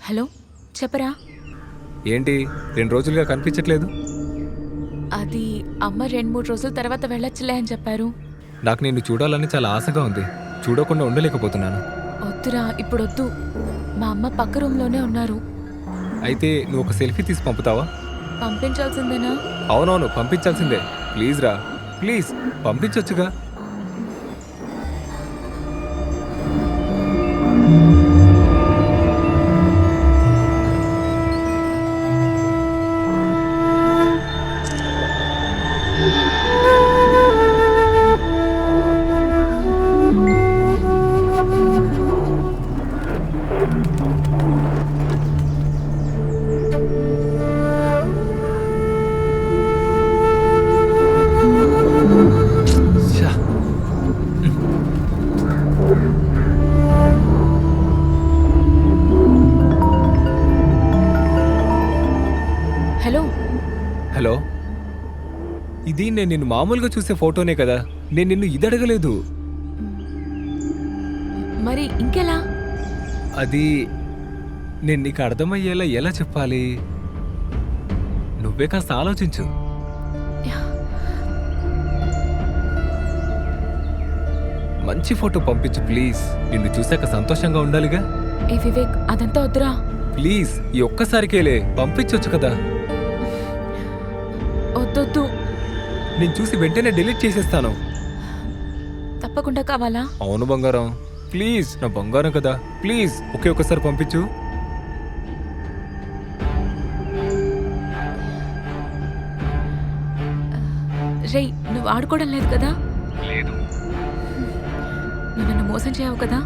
Hello, చెప్పరా. ఏంటి 2 రోజులుగా కనిపించట్లేదు? అది అమ్మ 2-3 రోజుల తర్వాత వెళ్ళొచ్చులే అని చెప్పారు. నాకు నిన్ను చూడాలని చాలా ఆశగా ఉంది. చూడకుండా ఉండలేకపోతున్నాను. వద్దురా, ఇప్పుడొద్దు. మా అమ్మ పక్క రూమ్లోనే ఉన్నారు. అయితే నువ్వు ఒక సెల్ఫీ తీసి పంపుతావా? పంపించాల్సిందేనా? అవునవును, పంపించాల్సిందే. ప్లీజ్ రా, ప్లీజ్ పంపించొచ్చుగా. హలో హలో, ఇది నేను నిన్ను మామూలుగా చూసే ఫోటోనే కదా. నేను నిన్ను ఇది అడగలేదు. మరి ఇంకెలా? అది నేను నీకు అర్థమయ్యేలా ఎలా చెప్పాలి? నువ్వే కాస్త ఆలోచించు. మంచి ఫోటో పంపించు ప్లీజ్. నిన్ను చూశాక సంతోషంగా ఉండాలిగా. ఏ వివేక్, అదంతా వద్దురా. ప్లీజ్ ఈ ఒక్కసారికేలే పంపించొచ్చు కదా. వద్దొద్దు. నేను చూసి వెంటనే డిలీట్ చేసేస్తాను. తప్పకుండా కావాలా? అవును బంగారం, ప్లీజ్. నా బంగారం కదా, ప్లీజ్ ఒకే ఒక్కసారి పంపించు. రేయ్, నువ్వు ఆడుకోవడం లేదు కదా? లేదు నువ్వు నన్ను మోసం చేయవు కదా?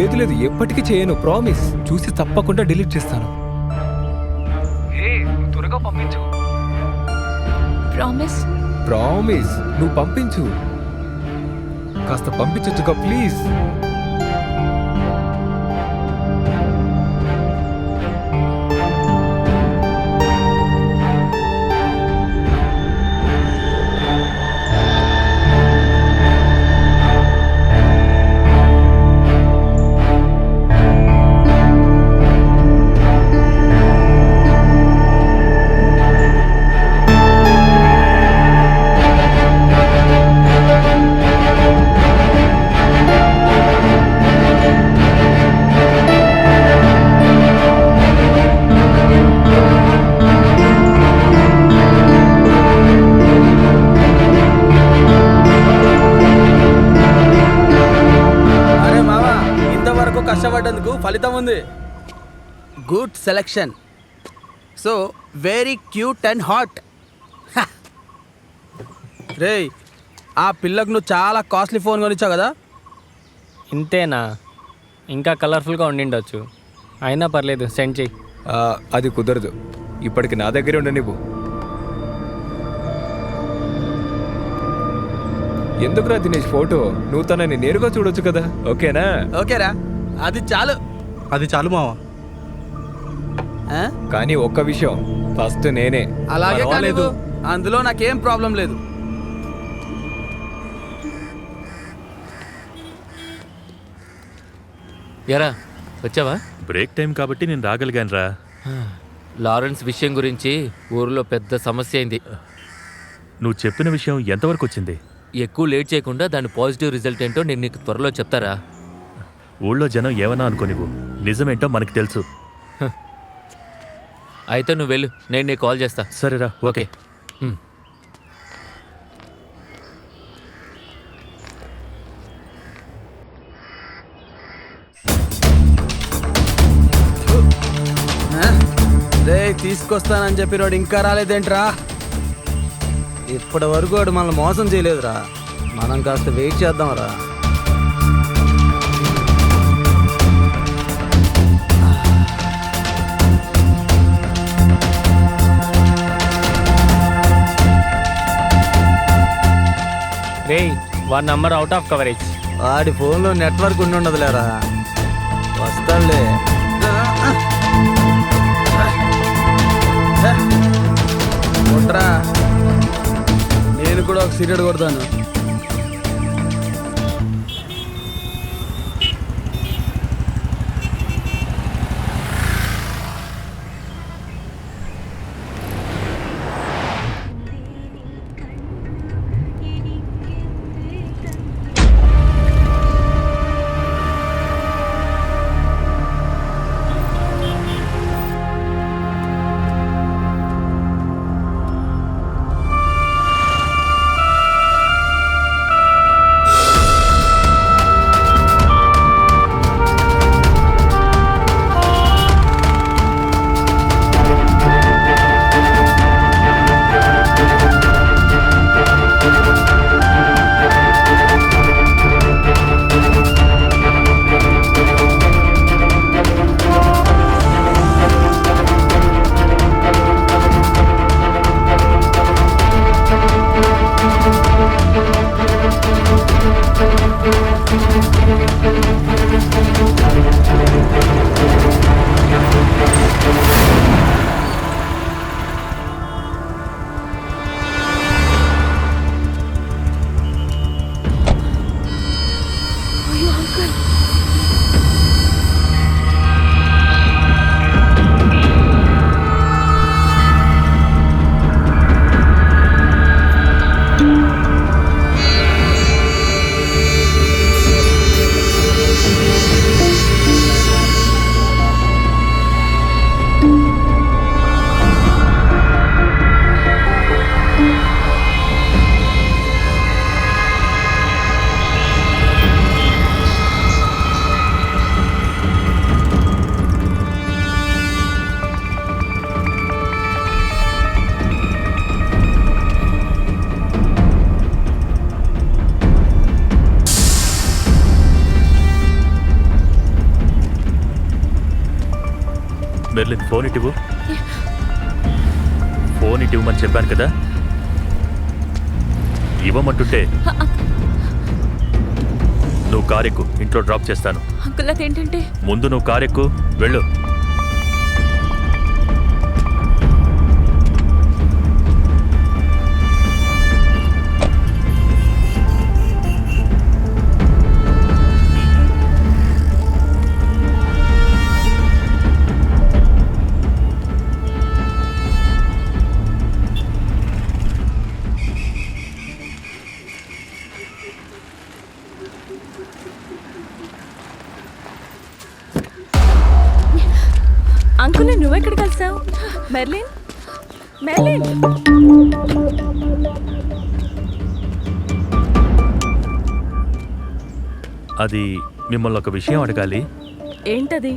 లేదు లేదు, ఎప్పటికీ చేయను, ప్రామిస్. చూసి తప్పకుండా డిలీట్ చేస్తాను. త్వరగా పంపించు. ప్రామిస్? ప్రామిస్. నువ్వు పంపించు, కాస్త పంపించొచ్చుగా ప్లీజ్. కష్టపడ్డందుకు ఫలితం ఉంది. Good selection. So very cute and hot. రేయ్, ఆ పిల్లకు నువ్వు చాలా కాస్ట్లీ ఫోన్ కొనిచ్చావు కదా? ఇంతేనా? ఇంకా కలర్ఫుల్గా ఉండిండొచ్చు. అయినా పర్లేదు, సెండ్ చెయ్యి. అది కుదరదు. ఇప్పటికి నా దగ్గరే ఉండ నువ్వు. ఎందుకురా దినేష్ ఫోటో? నువ్వు తనని నేరుగా చూడొచ్చు కదా. ఓకేనా? ఓకేరా, అది చాలు. అది చాలు మావా. కానీ ఒక్క విషయం, ఫస్ట్ నేనే. అలాగే కాలేదు, అందులో నాకేం ప్రాబ్లం లేదు. ఎరా వచ్చావా? బ్రేక్ టైం కాబట్టి నేను రాగలిగాను రా. లారెన్స్ విషయం గురించి ఊరిలో పెద్ద సమస్య అయింది. నువ్వు చెప్పిన విషయం ఎంతవరకు వచ్చింది? ఎక్కువ లేట్ చేయకుండా దాని పాజిటివ్ రిజల్ట్ ఏంటో నేను నీకు త్వరలో చెప్తారా? ఊళ్ళో జనం ఏమన్నా అనుకోనివ్వు, నిజమేంటో మనకు తెలుసు. అయితే నువ్వు వెళ్ళు, నేను నీకు కాల్ చేస్తా. సరేరా, ఓకే. రే, తీసుకొస్తానని చెప్పినోడు ఇంకా రాలేదేంట్రా? ఇప్పటి వరకు వాడు మనల్ని మోసం చేయలేదురా. మనం కాస్త వెయిట్ చేద్దాంరా. రేయ్ వాడి నంబర్ అవుట్ ఆఫ్ కవరేజ్. వాడి ఫోన్లో నెట్వర్క్ ఉండి ఉండదులేరా. వస్తాడులే. కొట్రా, నేను కూడా ఒక సిగరెట్ కొడతాను. మెర్లిన్ ఫోన్ ఇటివు. ఫోన్ ఇటివ్వమని చెప్పాను కదా, ఇవ్వమంటుంటే. నువ్వు కారెక్కు, ఇంట్లో డ్రాప్ చేస్తాను. అంకుల్ అదేంటంటే ముందు నువ్వు కారెక్కు, వెళ్ళు. అంకుల్ నువ్వెక్కడ కలిసావు? Merlin, Merlin. అది మిమ్మల్ని ఒక విషయం అడగాలి. ఏంటది?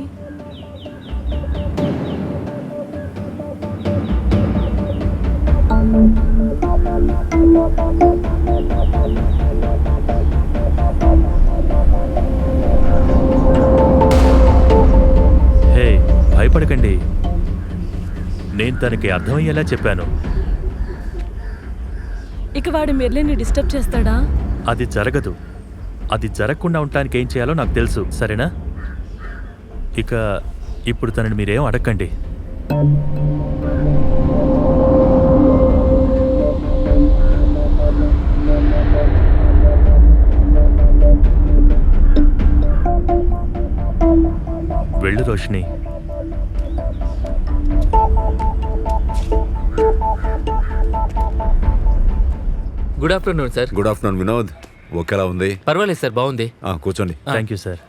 హే, భయపడకండి. నేను తనకి అర్థమయ్యేలా చెప్పాను. ఇక వాడు మెర్లిన్ని డిస్టర్బ్ చేస్తాడా? అది జరగదు. అది జరగకుండా ఉండటానికి ఏం చేయాలో నాకు తెలుసు, సరేనా? ఇక ఇప్పుడు తనని మీరేం అడగండి. వెళ్ళు Roshini. Good afternoon sir. Good afternoon Vinod. ఓకేలా ఉంది? పర్వాలేదు సార్, బాగుంది. కూర్చోండి. Thank you sir.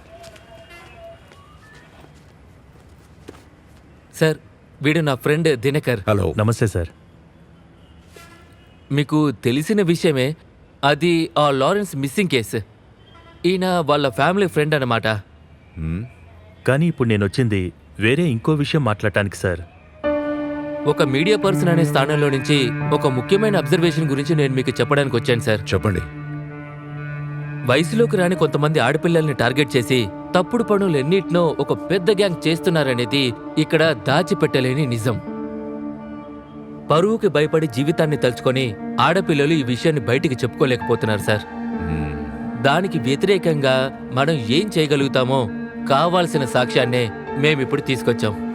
సార్ వీడు నా ఫ్రెండ్ దినకర్. హలో. నమస్తే సార్. మీకు తెలిసిన విషయమే, అది ఆ లారెన్స్ మిస్సింగ్ కేసు. ఈయన వాళ్ళ ఫ్యామిలీ ఫ్రెండ్ అన్నమాట. కానీ ఇప్పుడు నేను వచ్చింది వేరే ఇంకో విషయం మాట్లాడటానికి సార్. ఒక మీడియా పర్సన్ అనే స్థానంలో నుంచి ఒక ముఖ్యమైన అబ్జర్వేషన్ గురించి నేను మీకు చెప్పడానికి వచ్చాను సార్. చెప్పండి. వయసులోకి రాని కొంతమంది ఆడపిల్లల్ని టార్గెట్ చేసి తప్పుడు పనులెన్నిటినో ఒక పెద్ద గ్యాంగ్ చేస్తున్నారనేది ఇక్కడ దాచిపెట్టలేని నిజం. పరువుకి భయపడి జీవితాన్ని తలుచుకొని ఆడపిల్లలు ఈ విషయాన్ని బయటికి చెప్పుకోలేకపోతున్నారు సార్. దానికి వ్యతిరేకంగా మనం ఏం చేయగలుగుతామో కావాల్సిన సాక్ష్యాన్నే మేమిప్పుడు తీసుకొచ్చాం.